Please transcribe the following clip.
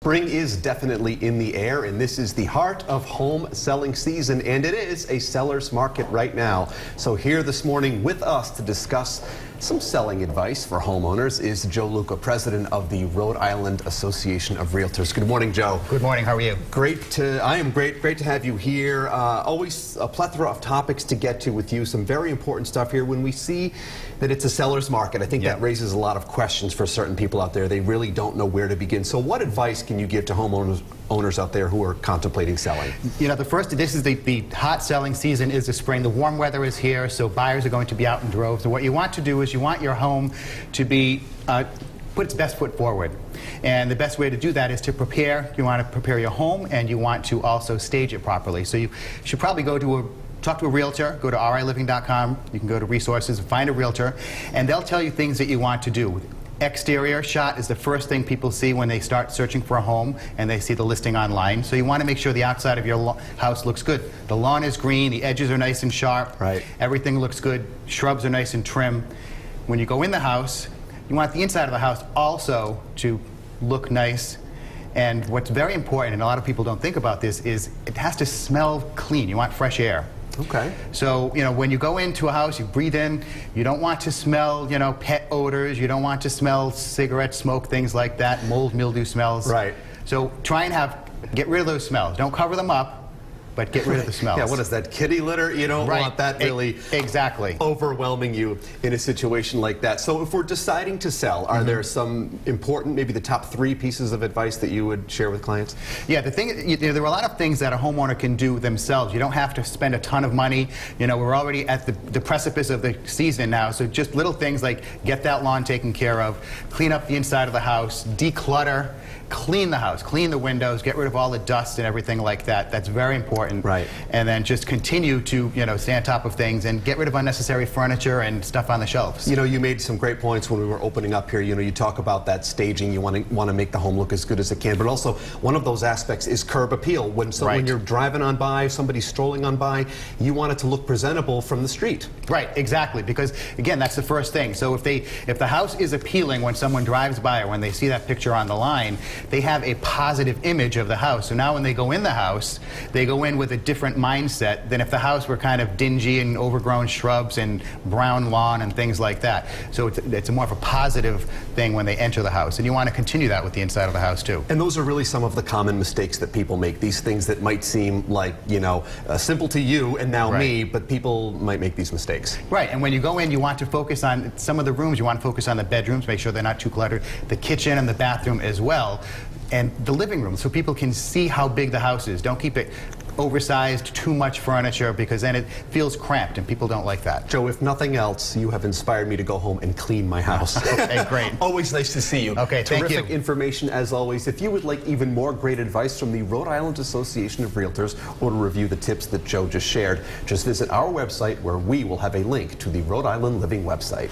Spring is definitely in the air, and this is the heart of home selling season, and it is a seller's market right now. So here this morning with us to discuss some selling advice for homeowners is Joe Luca, president of the Rhode Island Association of Realtors. Good morning, Joe. Good morning. How are you? I am great. Great to have you here. Always a plethora of topics to get to with you. Some very important stuff here. When we see that it's a seller's market, I think that raises a lot of questions for certain people out there. They really don't know where to begin. So what advice can you give to homeowners out there who are contemplating selling? You know, this is the hot selling season is the spring. The warm weather is here, so buyers are going to be out in droves. So what you want to do is you want your home to be put its best foot forward. And the best way to do that is to prepare. You want to prepare your home, and you want to also stage it properly. So you should probably talk to a realtor, go to riliving.com, you can go to resources and find a realtor, and they'll tell you things that you want to do. Exterior shot is the first thing people see when they start searching for a home and they see the listing online. So you want to make sure the outside of your house looks good. The lawn is green, the edges are nice and sharp, everything looks good, shrubs are nice and trim. When you go in the house, you want the inside of the house also to look nice. And what's very important, and a lot of people don't think about this, is it has to smell clean. You want fresh air. Okay. So, you know, when you go into a house, you breathe in, you don't want to smell, you know, pet odors, you don't want to smell cigarette smoke, things like that, mold, mildew smells. Right. So try and get rid of those smells. Don't cover them up, but get rid of the smells. Yeah, what is that, kitty litter? You don't want that really overwhelming you in a situation like that. So if we're deciding to sell, are there some important, maybe the top 3 pieces of advice that you would share with clients? Yeah, there are a lot of things that a homeowner can do themselves. You don't have to spend a ton of money. You know, we're already at the precipice of the season now, so just little things like get that lawn taken care of, clean up the inside of the house, declutter, clean the house, clean the windows, get rid of all the dust and everything like that. That's very important. Right. And then just continue to, you know, stay on top of things and get rid of unnecessary furniture and stuff on the shelves. You know, you made some great points when we were opening up here. You know, you talk about that staging. You want to make the home look as good as it can, but also one of those aspects is curb appeal. When you're driving on by, somebody's strolling on by, you want it to look presentable from the street. Right, exactly, because again, that's the first thing. So if the house is appealing when someone drives by or when they see that picture on the line, they have a positive image of the house. So now when they go in the house, they go in with a different mindset than if the house were kind of dingy and overgrown shrubs and brown lawn and things like that. So it's more of a positive thing when they enter the house. And you want to continue that with the inside of the house too. And those are really some of the common mistakes that people make. These things that might seem like, you know, simple to you and now me, but people might make these mistakes. Right, and when you go in, you want to focus on some of the rooms. You want to focus on the bedrooms, make sure they're not too cluttered, the kitchen and the bathroom as well, and the living room, so people can see how big the house is. Don't keep it oversized, too much furniture, because then it feels cramped and people don't like that. Joe, if nothing else, you have inspired me to go home and clean my house. Okay, great. Always nice to see you. Okay, thank you. Terrific information as always. If you would like even more great advice from the Rhode Island Association of Realtors or to review the tips that Joe just shared, just visit our website where we will have a link to the Rhode Island Living website.